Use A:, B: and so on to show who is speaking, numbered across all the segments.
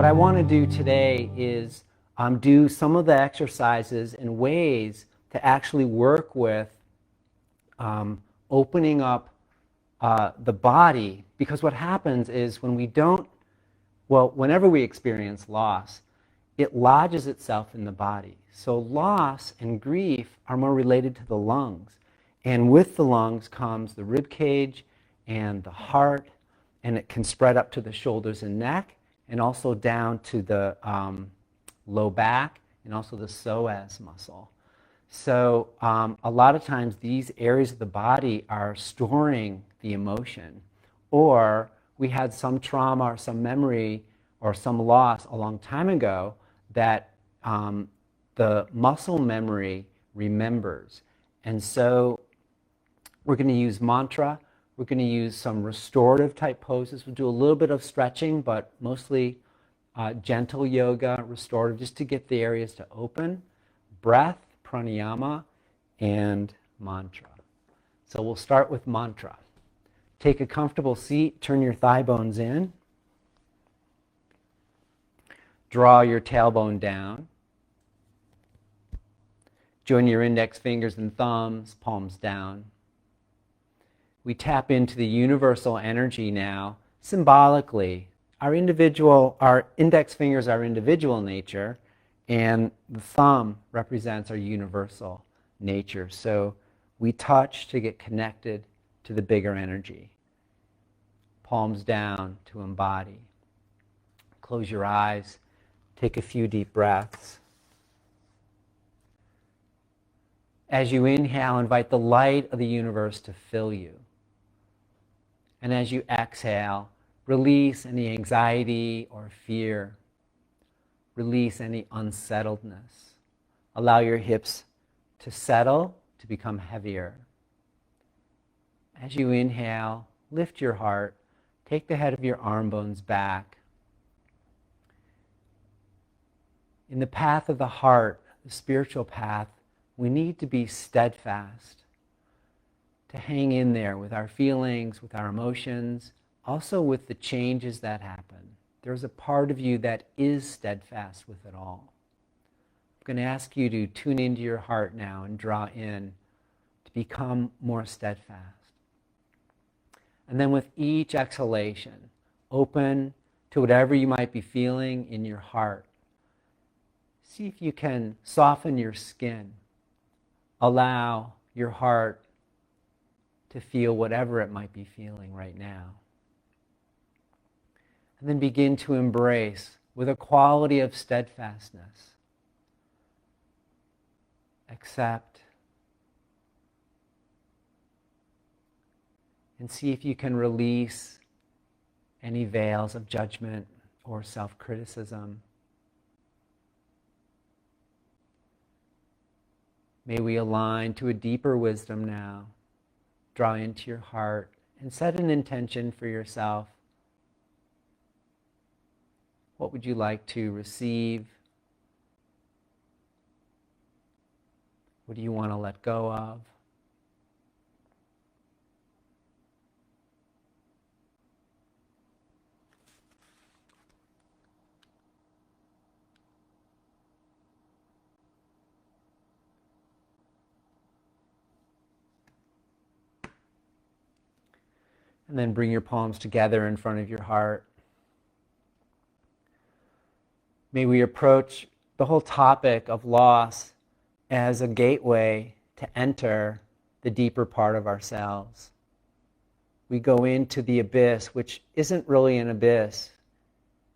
A: I want to do today is do some of the exercises and ways to actually work with opening up the body, because what happens is when we don't, well, whenever we experience loss, it lodges itself in the body. So loss and grief are more related to the lungs. And with the lungs comes the rib cage and the heart, and it can spread up to the shoulders and neck, and also down to the low back, and also the psoas muscle. So a lot of times these areas of the body are storing the emotion, or we had some trauma or some memory or some loss a long time ago that the muscle memory remembers. And so we're going to use mantra. We're going to use some restorative type poses. We'll do a little bit of stretching, but mostly gentle yoga, restorative, just to get the areas to open. Breath, pranayama, and mantra. So we'll start with mantra. Take a comfortable seat, turn your thigh bones in. Draw your tailbone down. Join your index fingers and thumbs, palms down. We tap into the universal energy now, symbolically. Our index fingers are individual nature, and the thumb represents our universal nature. So we touch to get connected to the bigger energy. Palms down to embody. Close your eyes. Take a few deep breaths. As you inhale, invite the light of the universe to fill you. And as you exhale, release any anxiety or fear. Release any unsettledness. Allow your hips to settle, to become heavier. As you inhale, lift your heart. Take the head of your arm bones back. In the path of the heart, the spiritual path, we need to be steadfast, to hang in there with our feelings, with our emotions, also with the changes that happen. There's a part of you that is steadfast with it all. I'm going to ask you to tune into your heart now and draw in to become more steadfast. And then with each exhalation, open to whatever you might be feeling in your heart. See if you can soften your skin. Allow your heart to feel whatever it might be feeling right now. And then begin to embrace with a quality of steadfastness. Accept. And see if you can release any veils of judgment or self-criticism. May we align to a deeper wisdom now. Draw into your heart and set an intention for yourself. What would you like to receive? What do you want to let go of? And then bring your palms together in front of your heart. May we approach the whole topic of loss as a gateway to enter the deeper part of ourselves. We go into the abyss, which isn't really an abyss.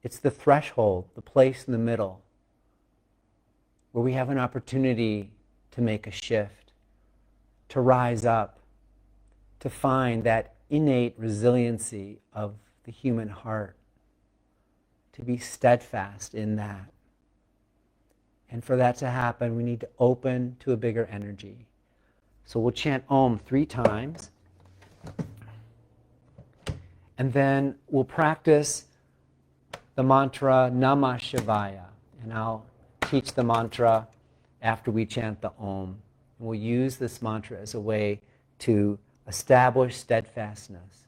A: It's the threshold, the place in the middle, where we have an opportunity to make a shift, to rise up, to find that innate resiliency of the human heart, to be steadfast in that. And for that to happen, we need to open to a bigger energy. So we'll chant Om 3 times. And then we'll practice the mantra Namah Shivaya. And I'll teach the mantra after we chant the Om. And we'll use this mantra as a way to establish steadfastness,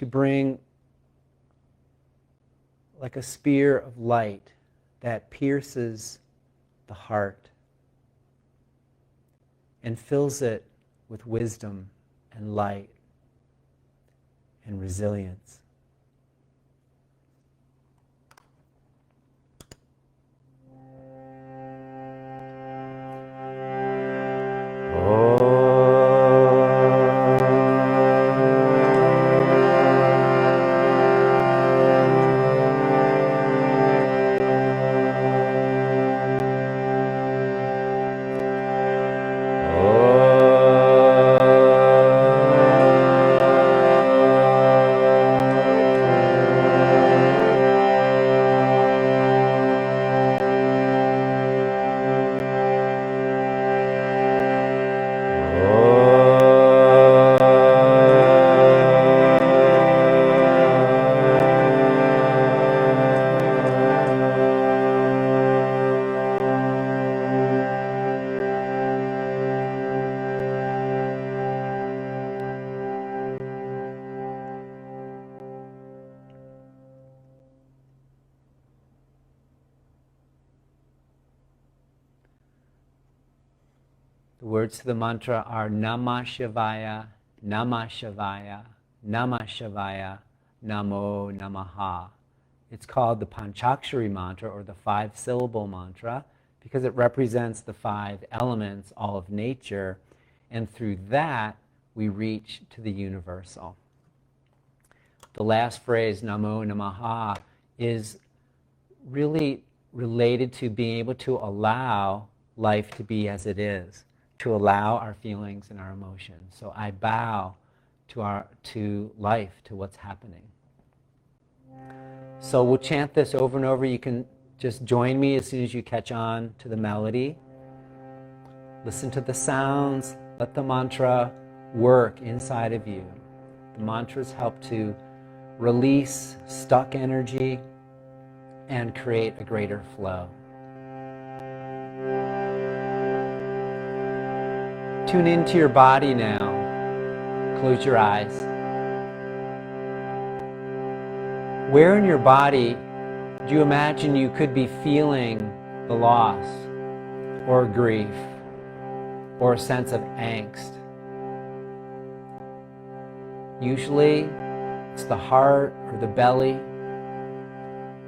A: to bring like a spear of light that pierces the heart and fills it with wisdom and light and resilience. The words to the mantra are Namah Shivaya, Namah Shivaya, Namah Shivaya, Namo Namaha. It's called the Panchakshari mantra, or the 5-syllable mantra, because it represents the 5 elements, all of nature, and through that we reach to the universal. The last phrase, Namo Namaha, is really related to being able to allow life to be as it is, to allow our feelings and our emotions. So I bow to life, to what's happening. So we'll chant this over and over. You can just join me as soon as you catch on to the melody. Listen to the sounds. Let the mantra work inside of you. The mantras help to release stuck energy and create a greater flow. Tune into your body now. Close your eyes. Where in your body do you imagine you could be feeling the loss or grief or a sense of angst? Usually it's the heart or the belly,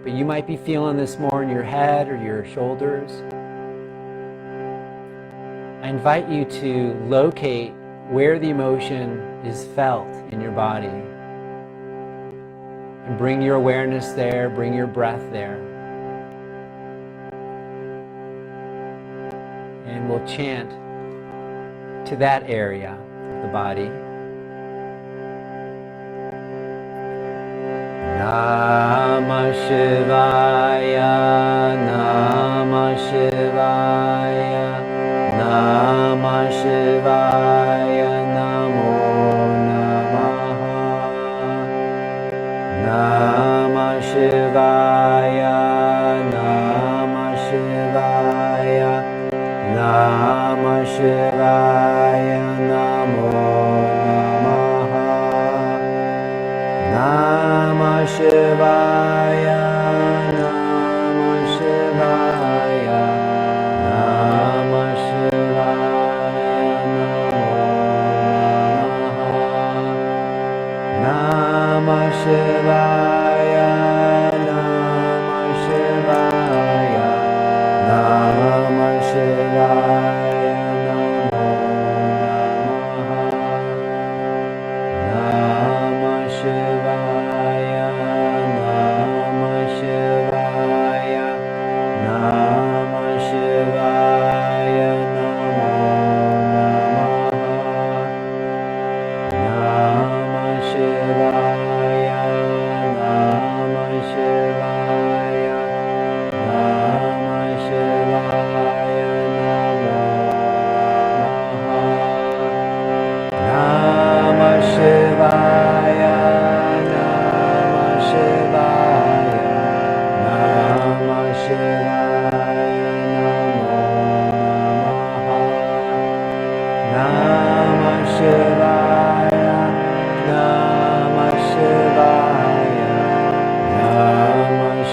A: but you might be feeling this more in your head or your shoulders. I invite you to locate where the emotion is felt in your body and bring your awareness there, bring your breath there. And we'll chant to that area of the body. Namah Shivaya, Namah Shivaya, Namah Shivaya, Namo Namaha. Namah Shivaya, Namah Shivaya, Namah Shivaya, Namo Namaha. Namah Shivaya, Namah Shivaya, Namah Shivaya, Namo Namaha. Namah Shivaya, Namah Shivaya, Namah Shivaya, Namo Namaha. Namah Shivaya, Namah Shivaya, Namah Shivaya, Namo Namaha. Namah Shivaya, Namah Shivaya, Namah Shivaya, Namo Namaha. Namah Shivaya, Namah Shivaya, Namah Shivaya, Namo Namaha. Namah Shivaya, Namah Shivaya, Namah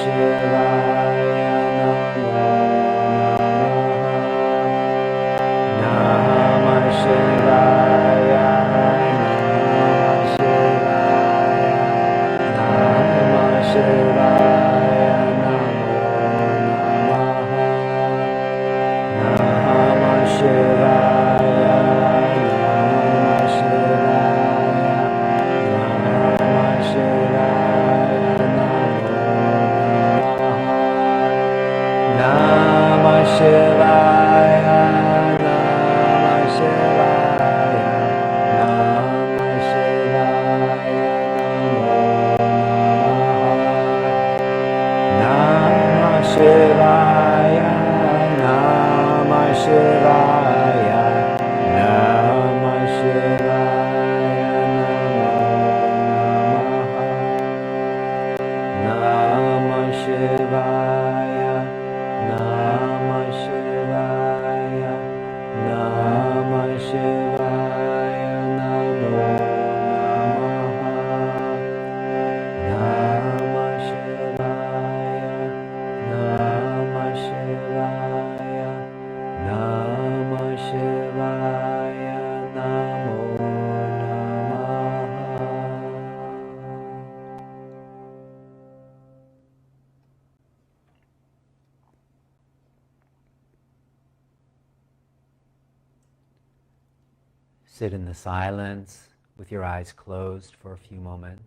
A: Sit in the silence with your eyes closed for a few moments.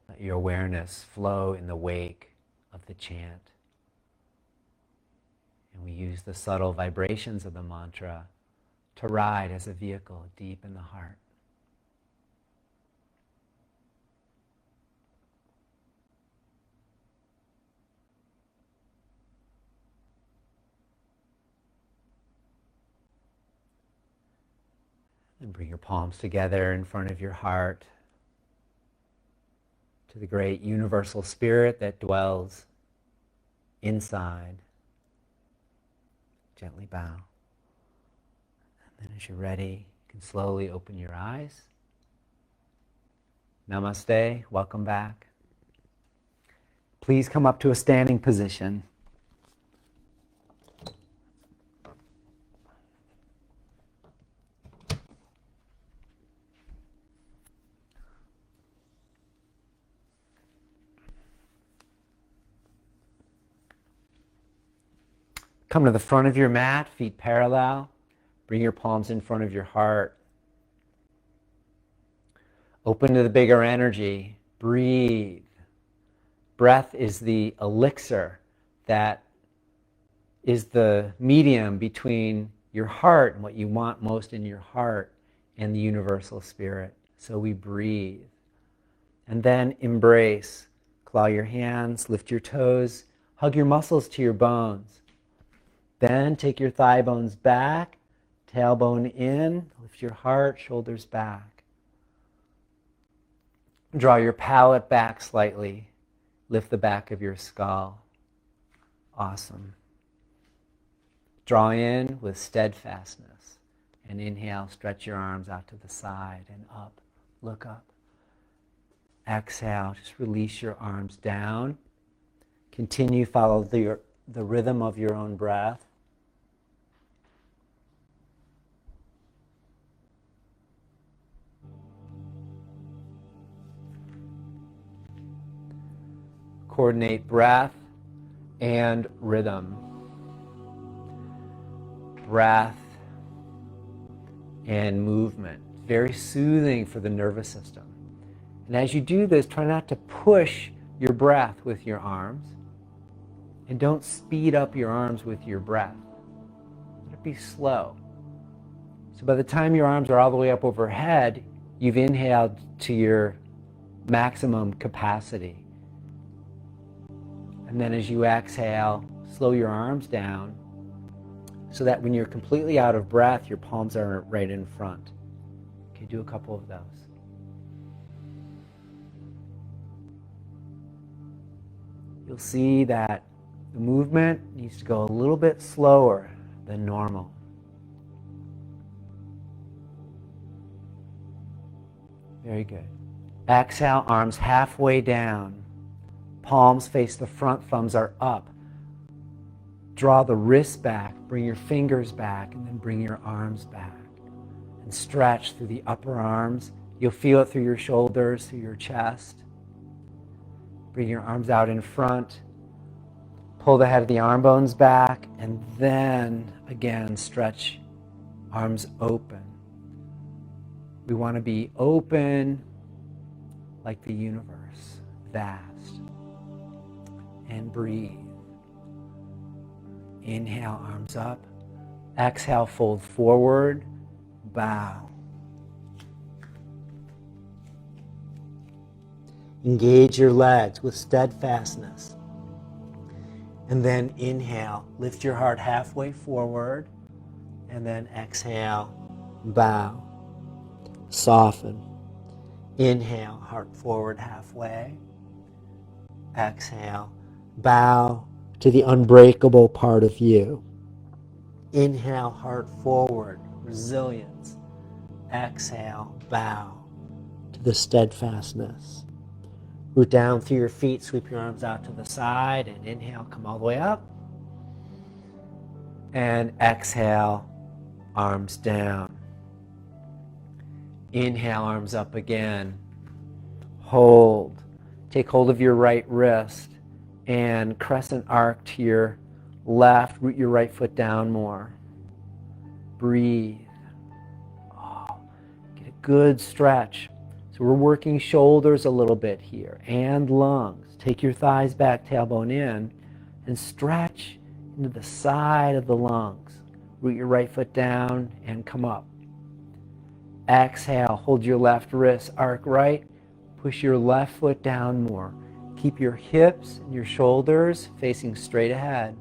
A: Let your awareness flow in the wake of the chant. And we use the subtle vibrations of the mantra to ride as a vehicle deep in the heart. And bring your palms together in front of your heart to the great universal spirit that dwells inside. Gently bow. And then as you're ready, you can slowly open your eyes. Namaste, welcome back. Please come up to a standing position. Come to the front of your mat, feet parallel. Bring your palms in front of your heart. Open to the bigger energy. Breathe. Breath is the elixir that is the medium between your heart and what you want most in your heart and the universal spirit. So we breathe. And then embrace. Claw your hands, lift your toes, hug your muscles to your bones. Then take your thigh bones back, tailbone in, lift your heart, shoulders back. Draw your palate back slightly, lift the back of your skull. Awesome. Draw in with steadfastness. And inhale, stretch your arms out to the side and up, look up. Exhale, just release your arms down. Continue, follow the rhythm of your own breath. Coordinate breath and rhythm. Breath and movement. Very soothing for the nervous system. And as you do this, try not to push your breath with your arms. And don't speed up your arms with your breath. Let it be slow. So by the time your arms are all the way up overhead, you've inhaled to your maximum capacity. And then as you exhale, slow your arms down so that when you're completely out of breath, your palms are right in front. Okay, do a couple of those. You'll see that the movement needs to go a little bit slower than normal. Very good. Exhale, arms halfway down. Palms face the front, thumbs are up. Draw the wrists back, bring your fingers back, and then bring your arms back. And stretch through the upper arms. You'll feel it through your shoulders, through your chest. Bring your arms out in front. Pull the head of the arm bones back, and then again stretch arms open. We want to be open like the universe, vast. And breathe. Inhale, arms up. Exhale, fold forward, bow. Engage your legs with steadfastness. And then inhale, lift your heart halfway forward, and then exhale, bow. Soften. Inhale, heart forward halfway. Exhale, bow to the unbreakable part of you. Inhale, heart forward, resilience. Exhale, bow to the steadfastness. Root down through your feet, sweep your arms out to the side, and inhale, come all the way up. And exhale, arms down. Inhale, arms up again. Hold. Take hold of your right wrist and crescent arc to your left. Root your right foot down more. Breathe. Oh, get a good stretch. So we're working shoulders a little bit here and lungs. Take your thighs back, tailbone in, and stretch into the side of the lungs. Root your right foot down and come up. Exhale, hold your left wrist, arc right. Push your left foot down more. Keep your hips and your shoulders facing straight ahead.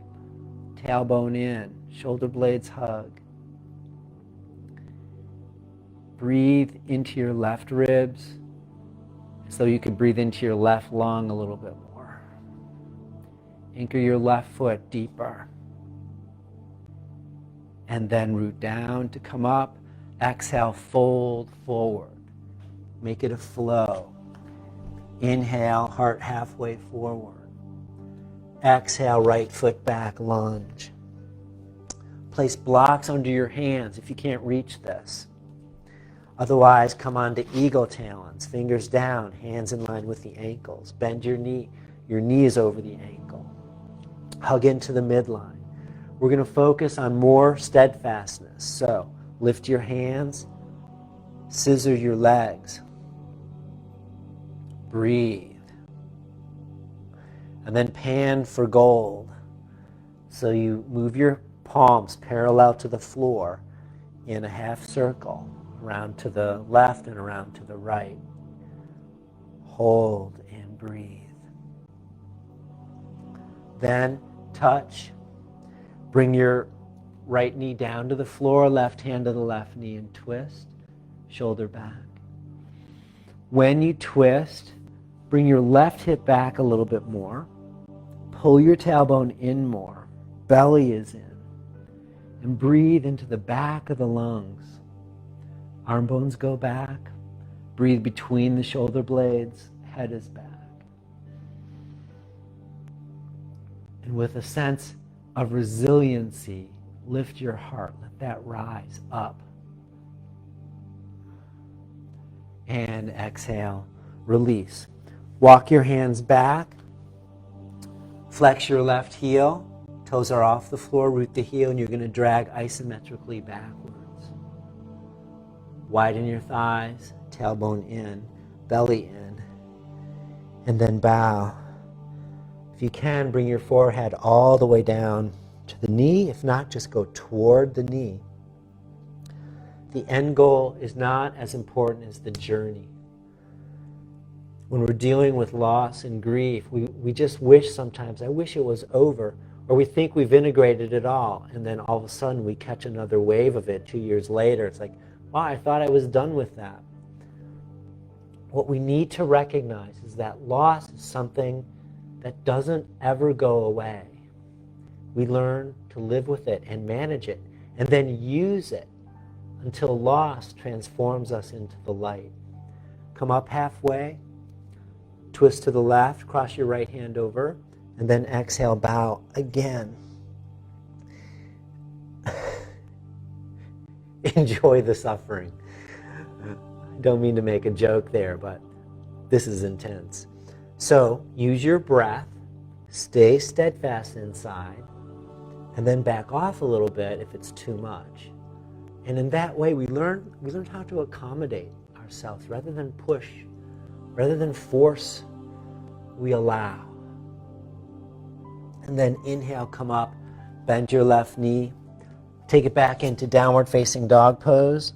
A: Tailbone in, shoulder blades hug. Breathe into your left ribs as though you could breathe into your left lung a little bit more. Anchor your left foot deeper. And then root down to come up. Exhale, fold forward. Make it a flow. Inhale, heart halfway forward. Exhale, right foot back, lunge. Place blocks under your hands if you can't reach this. Otherwise, come onto eagle talons, fingers down, hands in line with the ankles. Bend your knees over the ankle. Hug into the midline. We're going to focus on more steadfastness. So, lift your hands, scissor your legs. Breathe. And then pan for gold. So you move your palms parallel to the floor in a half circle, around to the left and around to the right. Hold and breathe. Then touch. Bring your right knee down to the floor, left hand to the left knee, and twist, shoulder back. When you twist, bring your left hip back a little bit more. Pull your tailbone in more. Belly is in. And breathe into the back of the lungs. Arm bones go back. Breathe between the shoulder blades. Head is back. And with a sense of resiliency, lift your heart. Let that rise up. And exhale. Release. Walk your hands back. Flex your left heel. Toes are off the floor. Root the heel, and you're going to drag isometrically backwards. Widen your thighs. Tailbone in. Belly in. And then bow. If you can, bring your forehead all the way down to the knee. If not, just go toward the knee. The end goal is not as important as the journey. When we're dealing with loss and grief, we just wish sometimes, I wish it was over, or we think we've integrated it all, and then all of a sudden we catch another wave of it 2 years later. It's like, wow, I thought I was done with that. What we need to recognize is that loss is something that doesn't ever go away. We learn to live with it and manage it, and then use it until loss transforms us into the light. Come up halfway, twist to the left, cross your right hand over, and then exhale, bow again. Enjoy the suffering. I don't mean to make a joke there, but this is intense. So use your breath, stay steadfast inside, and then back off a little bit if it's too much. And in that way, we learn how to accommodate ourselves rather than push, rather than force. We allow. And then inhale, come up, bend your left knee, take it back into downward facing dog pose.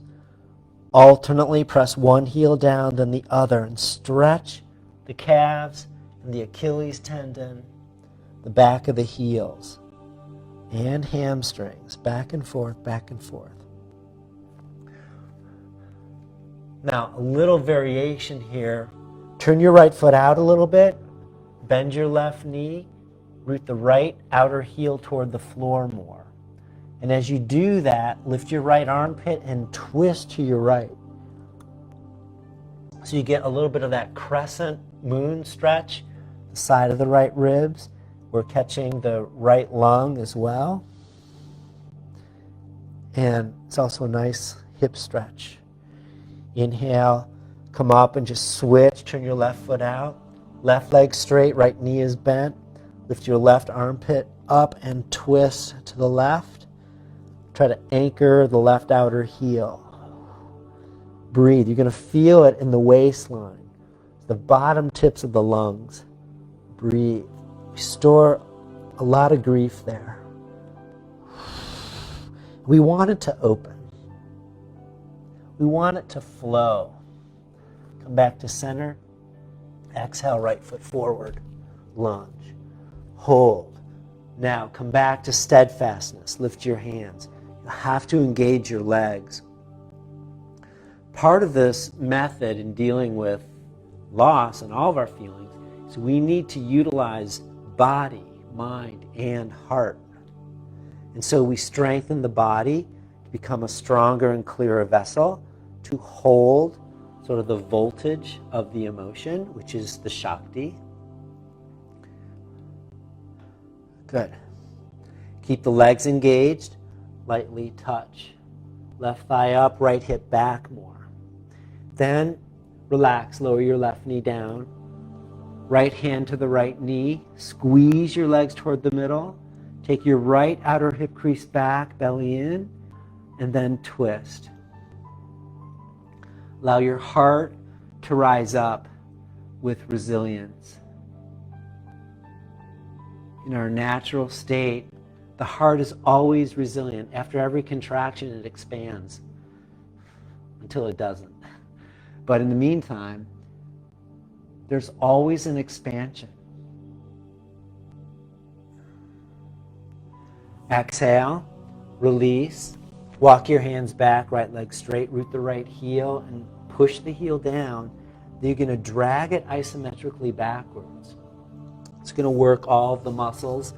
A: Alternately press one heel down, then the other, and stretch the calves and the Achilles tendon, the back of the heels, and hamstrings, back and forth, back and forth. Now, a little variation here. Turn your right foot out a little bit, bend your left knee, root the right outer heel toward the floor more. And as you do that, lift your right armpit and twist to your right. So you get a little bit of that crescent moon stretch, the side of the right ribs. We're catching the right lung as well. And it's also a nice hip stretch.
B: Inhale, come up and just switch. Turn your left foot out. Left leg straight, right knee is bent. Lift your left armpit up and twist to the left. Try to anchor the left outer heel. Breathe. You're going to feel it in the waistline, the bottom tips of the lungs. Breathe. We store a lot of grief there. We want it to open. We want it to flow. Come back to center. Exhale, right foot forward. Lunge. Hold. Now come back to steadfastness. Lift your hands. You have to engage your legs. Part of this method in dealing with loss and all of our feelings is we need to utilize body, mind, and heart. And so we strengthen the body to become a stronger and clearer vessel to hold sort of the voltage of the emotion, which is the Shakti. Good. Keep the legs engaged. Lightly touch. Left thigh up, right hip back more. Then relax, lower your left knee down. Right hand to the right knee. Squeeze your legs toward the middle. Take your right outer hip crease back, belly in, and then twist. Allow your heart to rise up with resilience. In our natural state, the heart is always resilient. After every contraction, it expands until it doesn't. But in the meantime, there's always an expansion. Exhale, release, walk your hands back, right leg straight, root the right heel, and push the heel down. Then you're going to drag it isometrically backwards. It's going to work all of the muscles.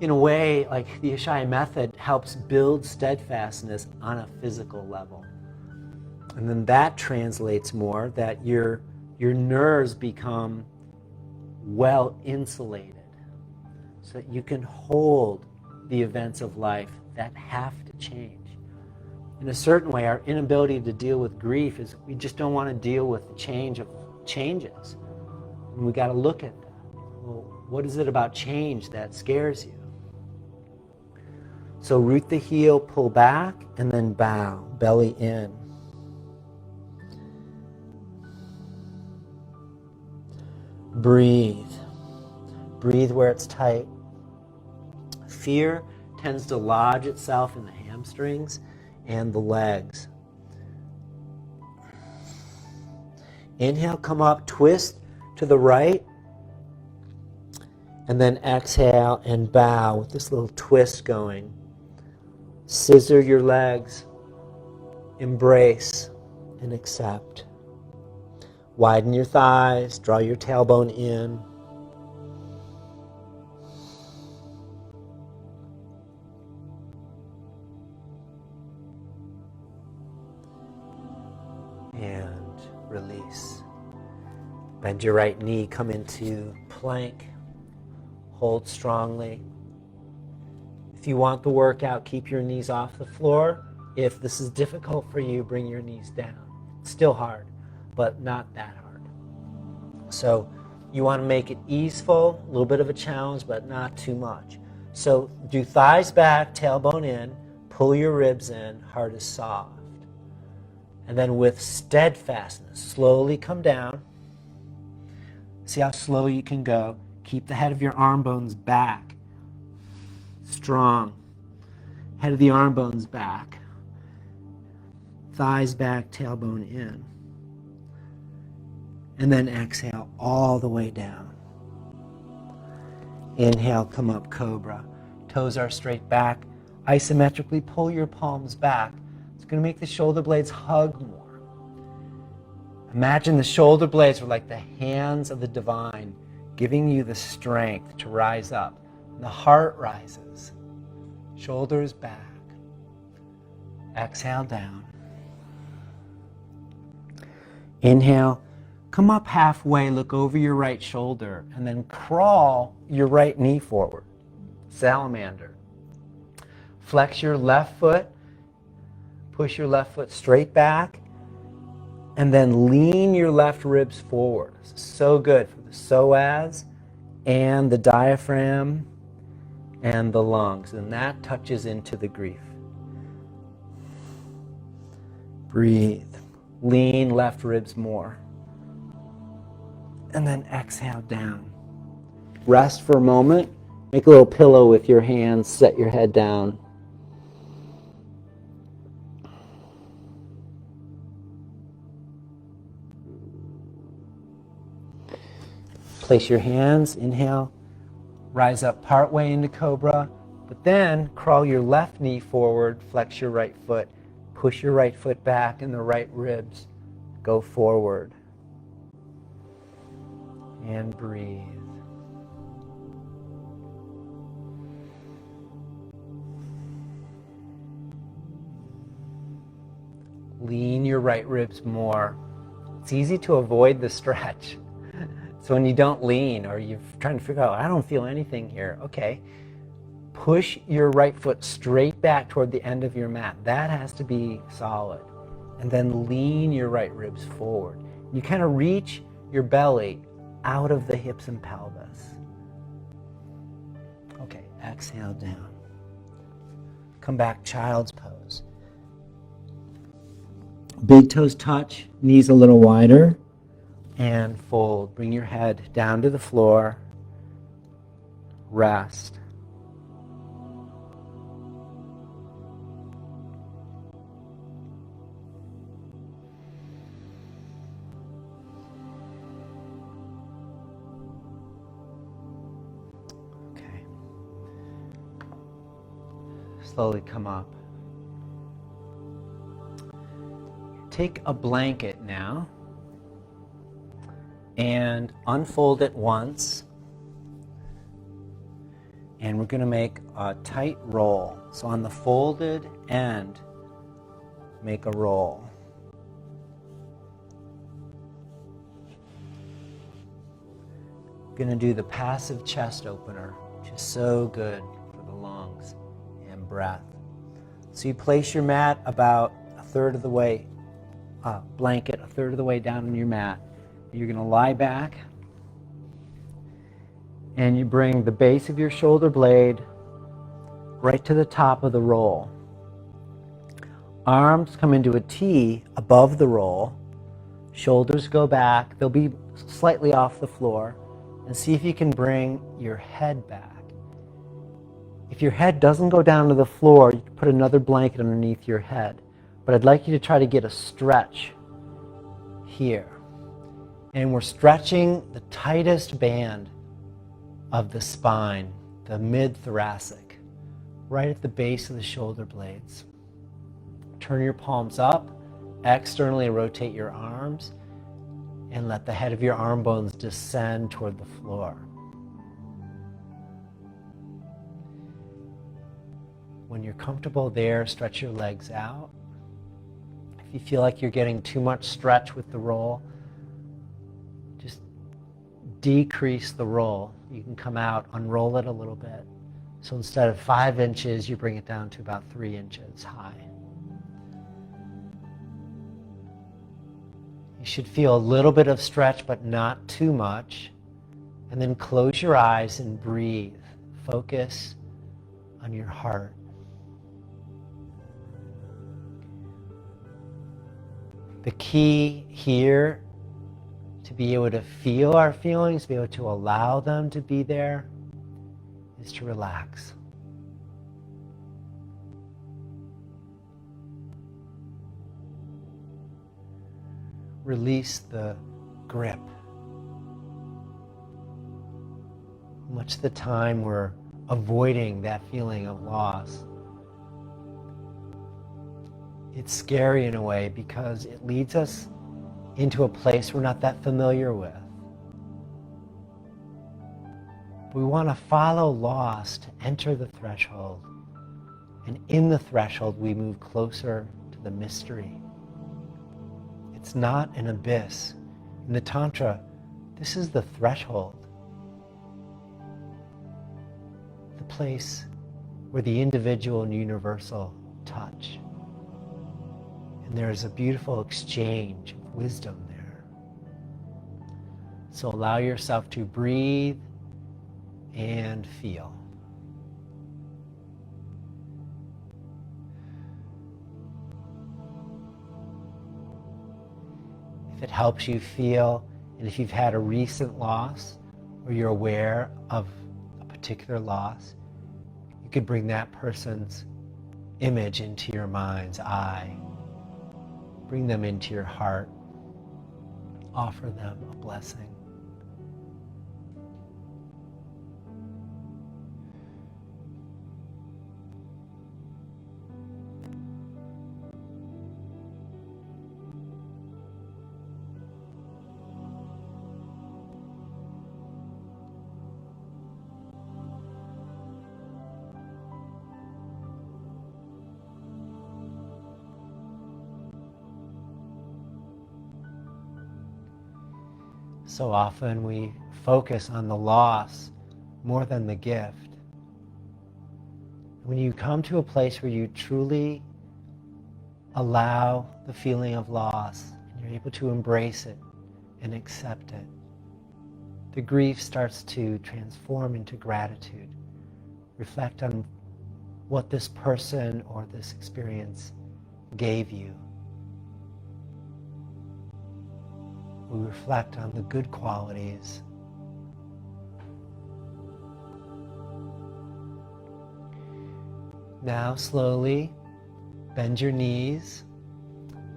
B: In a way, like the Ishaya method helps build steadfastness on a physical level. And then that translates more that your nerves become well insulated so that you can hold the events of life that have to change. In a certain way, our inability to deal with grief is we just don't want to deal with the change of changes. And we got to look at that. Well, what is it about change that scares you? So root the heel, pull back, and then bow, belly in. Breathe. Breathe where it's tight. Fear tends to lodge itself in the hamstrings and the legs. Inhale, come up, twist to the right, and then exhale and bow with this little twist going. Scissor your legs, embrace and accept. Widen your thighs, draw your tailbone in. And release. Bend your right knee, come into plank. Hold strongly. If you want the workout, keep your knees off the floor. If this is difficult for you, bring your knees down. It's still hard, but not that hard. So you want to make it easeful, a little bit of a challenge, but not too much. So do thighs back, tailbone in, pull your ribs in, heart is soft. And then with steadfastness, slowly come down. See how slow you can go. Keep the head of your arm bones back. Strong. Head of the arm bones back. Thighs back, tailbone in. And then exhale all the way down. Inhale, come up, cobra. Toes are straight back. Isometrically pull your palms back. It's going to make the shoulder blades hug more. Imagine the shoulder blades are like the hands of the divine, giving you the strength to rise up. And the heart rises. Shoulders back. Exhale down. Inhale. Come up halfway, look over your right shoulder, and then crawl your right knee forward. Salamander. Flex your left foot. Push your left foot straight back. And then lean your left ribs forward. This is so good for the psoas and the diaphragm and the lungs. And that touches into the grief. Breathe. Lean left ribs more. And then exhale down. Rest for a moment. Make a little pillow with your hands. Set your head down. Place your hands, inhale, rise up partway into cobra, but then crawl your left knee forward, flex your right foot, push your right foot back and the right ribs go forward. And breathe. Lean your right ribs more. It's easy to avoid the stretch. So when you don't lean or you're trying to figure out, I don't feel anything here, okay, push your right foot straight back toward the end of your mat. That has to be solid. And then lean your right ribs forward. You kind of reach your belly out of the hips and pelvis. Okay, exhale down. Come back, child's pose. Big toes touch, knees a little wider. And fold. Bring your head down to the floor. Rest. Okay. Slowly come up. Take a blanket now and unfold it once, and we're going to make a tight roll. So on the folded end, make a roll. We're going to do the passive chest opener, which is so good for the lungs and breath. So you place your mat about a third of the way, blanket a third of the way down on your mat. You're going to lie back, and you bring the base of your shoulder blade right to the top of the roll. Arms come into a T above the roll. Shoulders go back. They'll be slightly off the floor. And see if you can bring your head back. If your head doesn't go down to the floor, you can put another blanket underneath your head. But I'd like you to try to get a stretch here. And we're stretching the tightest band of the spine, the mid-thoracic, right at the base of the shoulder blades. Turn your palms up, externally rotate your arms, and let the head of your arm bones descend toward the floor. When you're comfortable there, stretch your legs out. If you feel like you're getting too much stretch with the roll, just decrease the roll. You can come out, unroll it a little bit. So instead of 5 inches, you bring it down to about 3 inches high. You should feel a little bit of stretch, but not too much. And then close your eyes and breathe. Focus on your heart. The key here to be able to feel our feelings, be able to allow them to be there, is to relax. Release the grip. Much of the time we're avoiding that feeling of loss. It's scary in a way because it leads us into a place we're not that familiar with. We want to follow loss to enter the threshold. And in the threshold, we move closer to the mystery. It's not an abyss. In the Tantra, this is the threshold. The place where the individual and universal touch. And there's a beautiful exchange of wisdom there. So allow yourself to breathe and feel. If it helps you feel, and if you've had a recent loss, or you're aware of a particular loss, you could bring that person's image into your mind's eye. Bring them into your heart. Offer them a blessing. So often we focus on the loss more than the gift. When you come to a place where you truly allow the feeling of loss, and you're able to embrace it and accept it, the grief starts to transform into gratitude. Reflect on what this person or this experience gave you. We reflect on the good qualities. Now slowly bend your knees,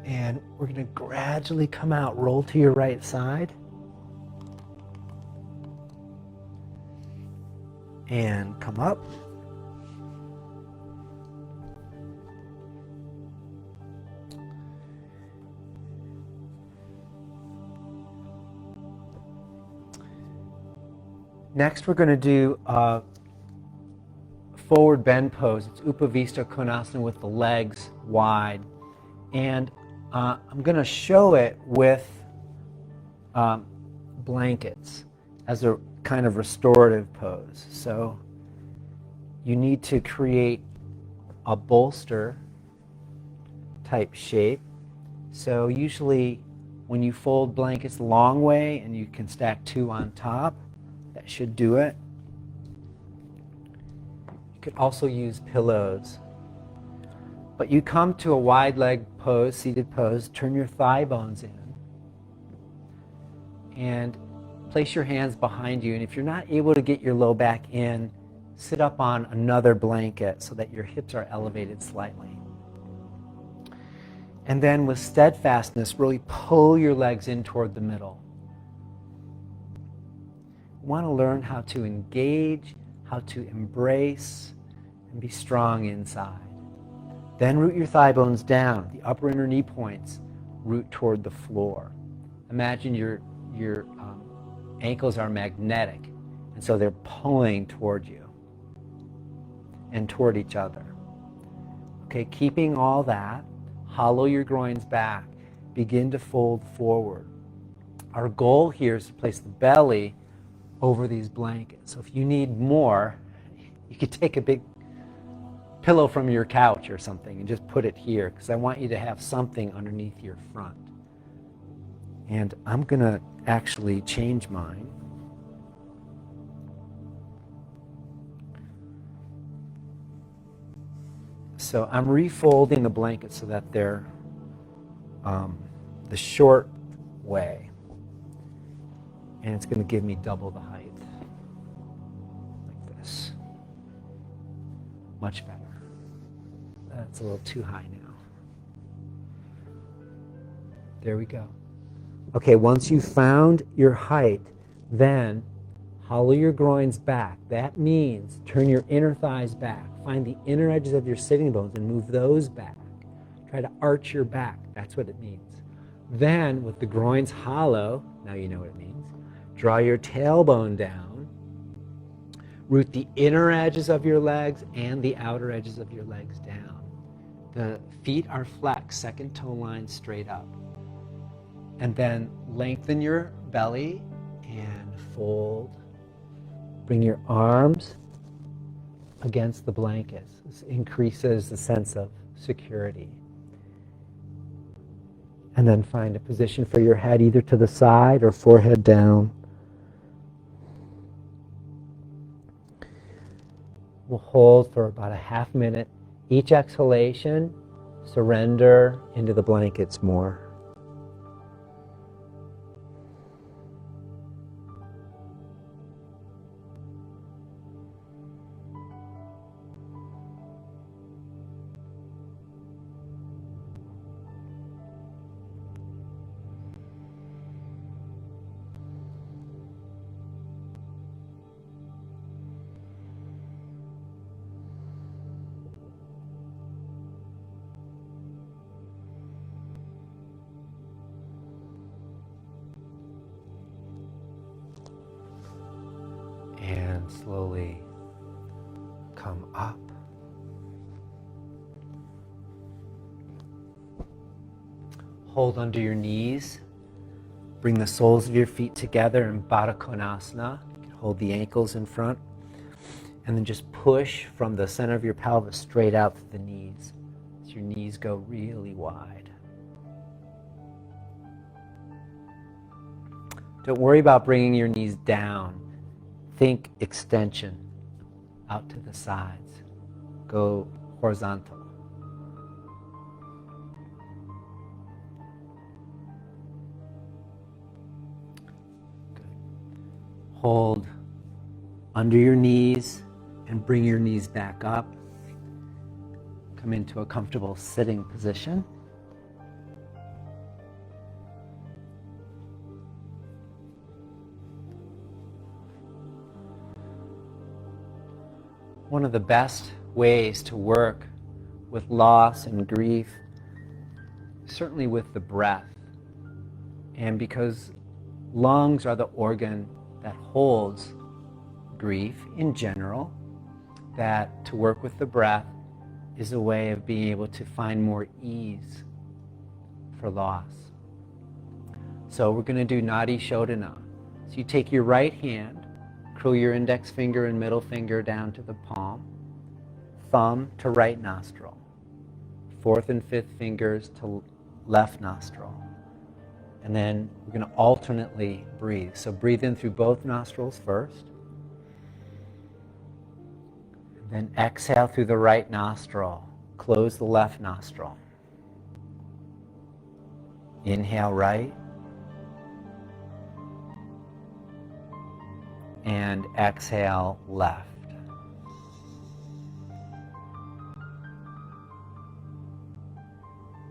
B: and we're going to gradually come out. Roll to your right side. And come up. Next, we're going to do a forward bend pose. It's Upavista Konasana with the legs wide. And I'm going to show it with blankets as a kind of restorative pose. So you need to create a bolster type shape. So usually when you fold blankets the long way, and you can stack two on top, that should do it. You could also use pillows. But you come to a wide leg pose, seated pose, turn your thigh bones in, and place your hands behind you. And if you're not able to get your low back in, sit up on another blanket so that your hips are elevated slightly. And then with steadfastness, really pull your legs in toward the middle. You want to learn how to engage, how to embrace, and be strong inside. Then root your thigh bones down. The upper inner knee points root toward the floor. Imagine your ankles are magnetic, and so they're pulling toward you and toward each other. Okay, keeping all that, hollow your groins back. Begin to fold forward. Our goal here is to place the belly over these blankets. So if you need more, you could take a big pillow from your couch or something and just put it here, because I want you to have something underneath your front. And I'm going to actually change mine. So I'm refolding the blankets so that they're the short way. And it's going to give me double the height. Like this. Much better. That's a little too high now. There we go. Okay, once you've found your height, then hollow your groins back. That means turn your inner thighs back. Find the inner edges of your sitting bones and move those back. Try to arch your back. That's what it means. Then, with the groins hollow, now you know what it means, draw your tailbone down. Root the inner edges of your legs and the outer edges of your legs down. The feet are flexed, second toe line straight up. And then lengthen your belly and fold. Bring your arms against the blankets. This increases the sense of security. And then find a position for your head either to the side or forehead down. We'll hold for about a half minute. Each exhalation, surrender into the blankets more. And slowly come up. Hold under your knees. Bring the soles of your feet together in Baddha Konasana. You can hold the ankles in front. And then just push from the center of your pelvis straight out to the knees. So your knees go really wide. Don't worry about bringing your knees down. Think extension out to the sides. Go horizontal. Good. Hold under your knees and bring your knees back up. Come into a comfortable sitting position. One of the best ways to work with loss and grief, certainly with the breath, and because lungs are the organ that holds grief in general, that to work with the breath is a way of being able to find more ease for loss. So we're going to do Nadi Shodhana. So you take your right hand, curl your index finger and middle finger down to the palm, thumb to right nostril, fourth and fifth fingers to left nostril. And then we're going to alternately breathe. So breathe in through both nostrils first. Then exhale through the right nostril. Close the left nostril. Inhale right. And exhale left.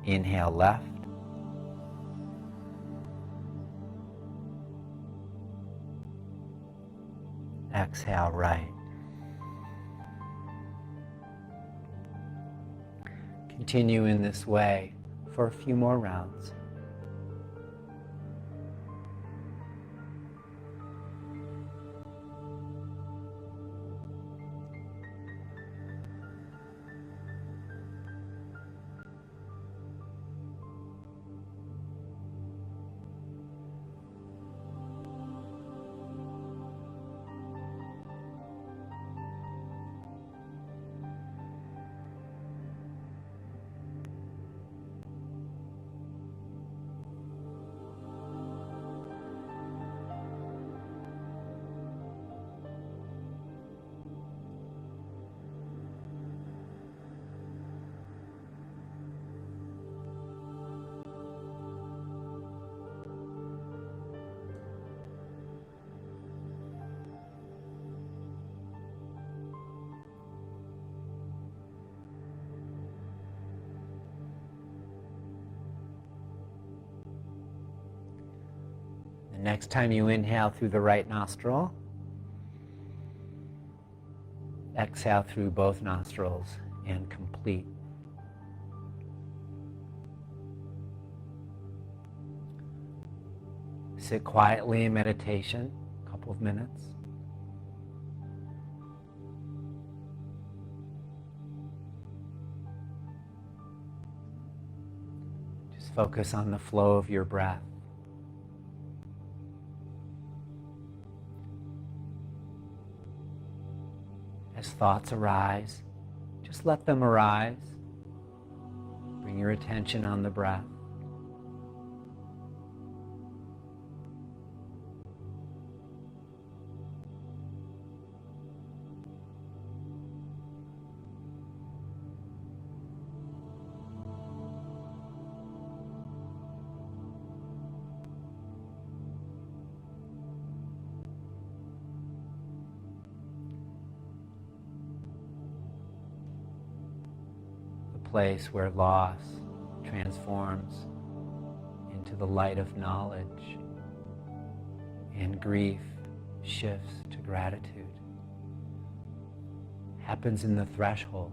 B: Inhale left. Exhale right. Continue in this way for a few more rounds. The next time you inhale through the right nostril, exhale through both nostrils and complete. Sit quietly in meditation, a couple of minutes. Just focus on the flow of your breath. As thoughts arise, just let them arise. Bring your attention on the breath.
A: place where loss transforms into the light of knowledge, and grief shifts to gratitude. Happens in the threshold,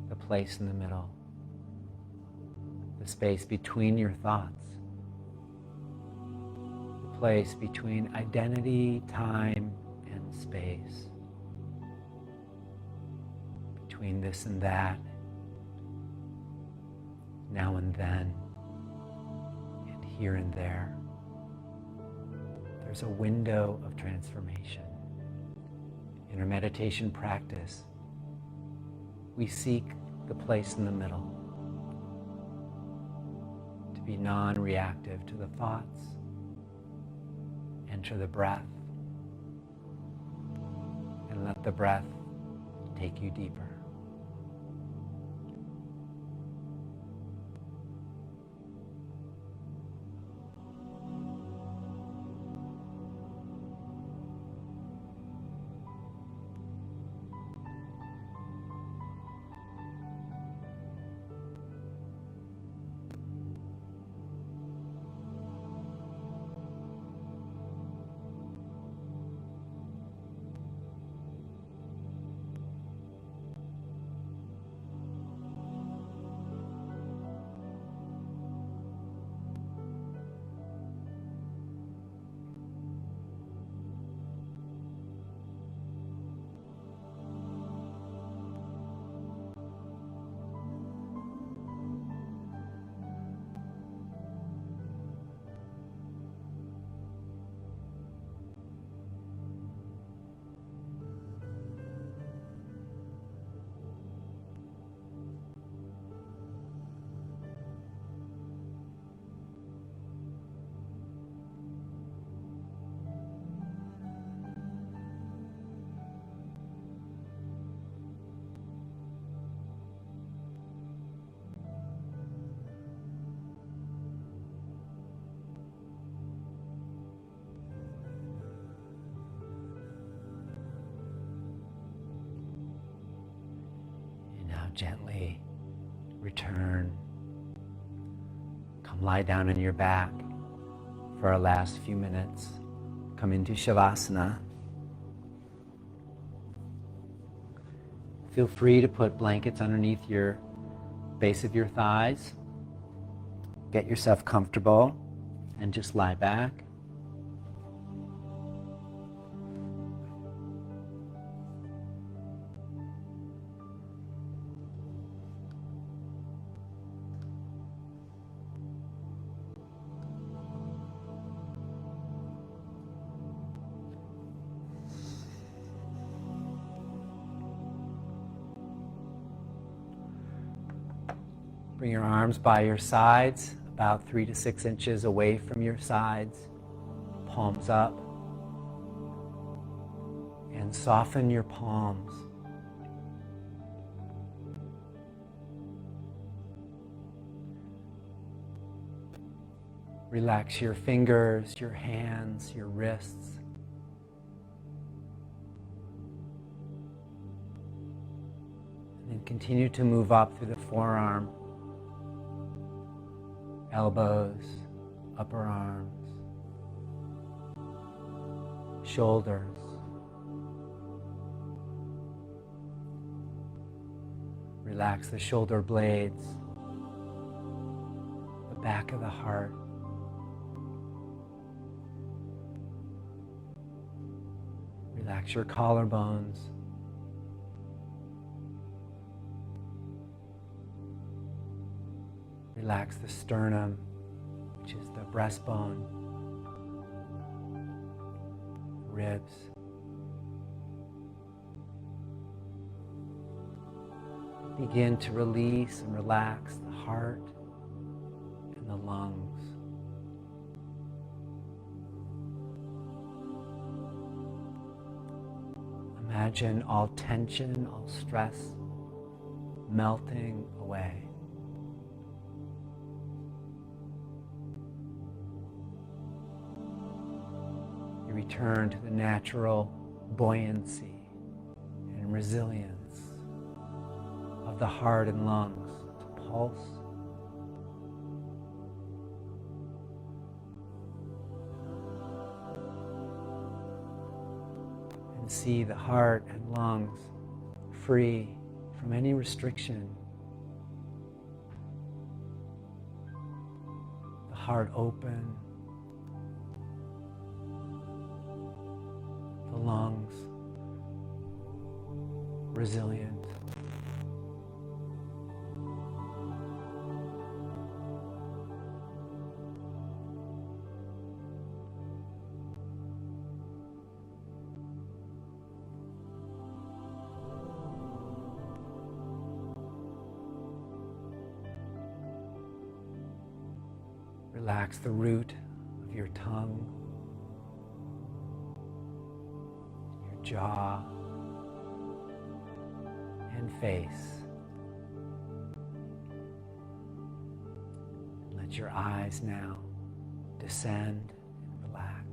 A: the place in the middle, the space between your thoughts, the place between identity, time, and space, between this and that, now and then, and here and there. There's a window of transformation. In our meditation practice, we seek the place in the middle, to be non-reactive to the thoughts, enter the breath, and let the breath take you deeper. Gently return. Come lie down on your back for our last few minutes. Come into Shavasana. Feel free to put blankets underneath your base of your thighs. Get yourself comfortable and just lie back. Bring your arms by your sides, about 3 to 6 inches away from your sides, palms up, and soften your palms. Relax your fingers, your hands, your wrists. And then continue to move up through the forearm, elbows, upper arms, shoulders, relax the shoulder blades, the back of the heart, relax your collarbones, relax the sternum, which is the breastbone, ribs. Begin to release and relax the heart and the lungs. Imagine all tension, all stress melting away. You return to the natural buoyancy and resilience of
B: of the heart and lungs to pulse. And see the heart and lungs free from any restriction. The heart open. The lungs resilient. Relax the root of your tongue, your jaw, and face. Let your eyes now descend and relax.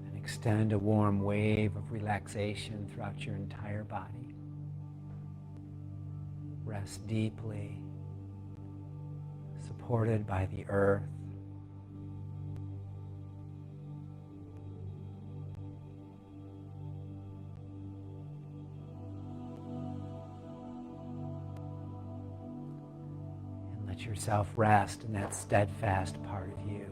B: And extend a warm wave of relaxation throughout your entire body. Rest deeply, supported by the earth. Let yourself rest in that steadfast part of you.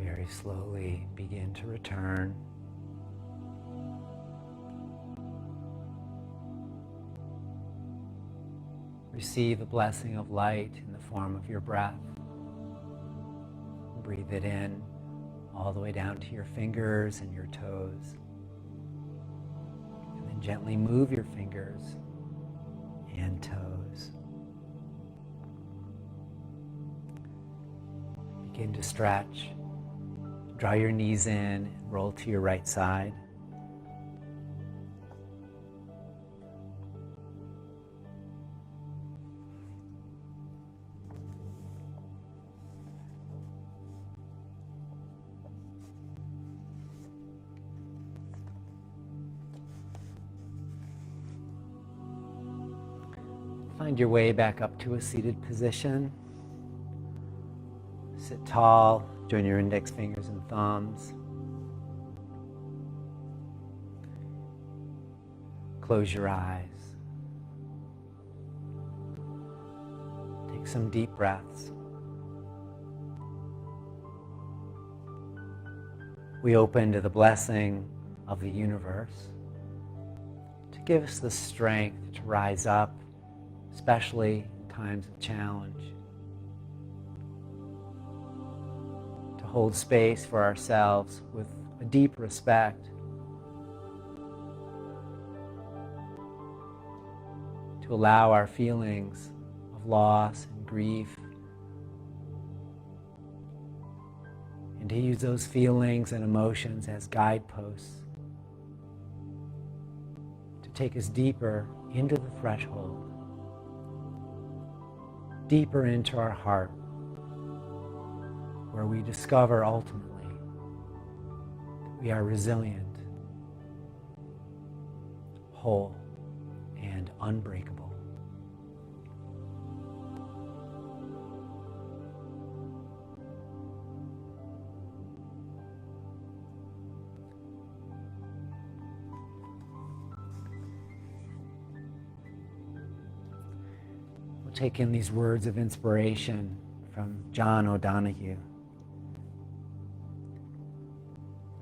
B: Very slowly begin to return. Receive a blessing of light in the form of your breath. Breathe it in all the way down to your fingers and your toes. And then gently move your fingers and toes. Begin to stretch. Draw your knees in and roll to your right side. Find your way back up to a seated position. Sit tall. Join your index fingers and thumbs. Close your eyes. Take some deep breaths. We open to the blessing of the universe to give us the strength to rise up, especially in times of challenge. Hold space for ourselves with a deep respect. To allow our feelings of loss and grief and to use those feelings and emotions as guideposts to take us deeper into the threshold, deeper into our heart, where we discover ultimately that we are resilient, whole, and unbreakable. We'll take in these words of inspiration from John O'Donohue.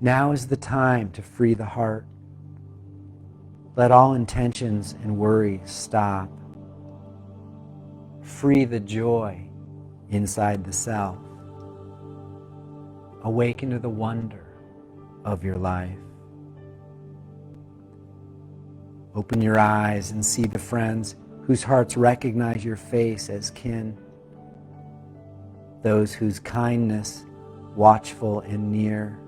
B: Now is the time to free the heart. Let all intentions and worries stop. Free the joy inside the self. Awaken to the wonder of your life. Open your eyes and see the friends whose hearts recognize your face as kin. Those whose kindness, watchful and near,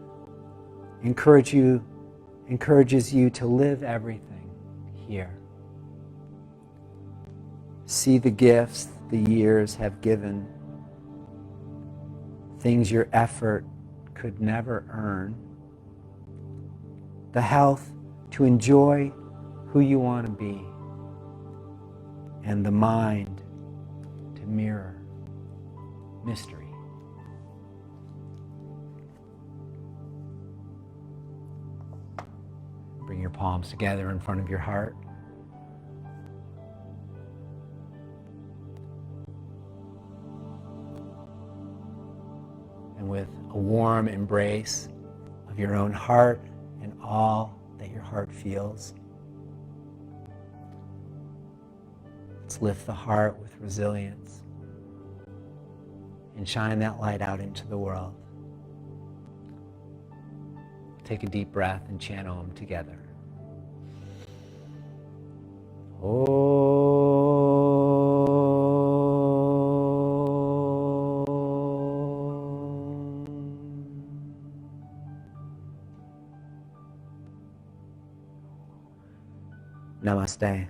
B: encourages you to live everything here. See the gifts the years have given, things your effort could never earn, the health to enjoy who you want to be, and the mind to mirror mystery. Bring your palms together in front of your heart. And with a warm embrace of your own heart and all that your heart feels, let's lift the heart with resilience and shine that light out into the world. Take a deep breath and channel them together. Namaste.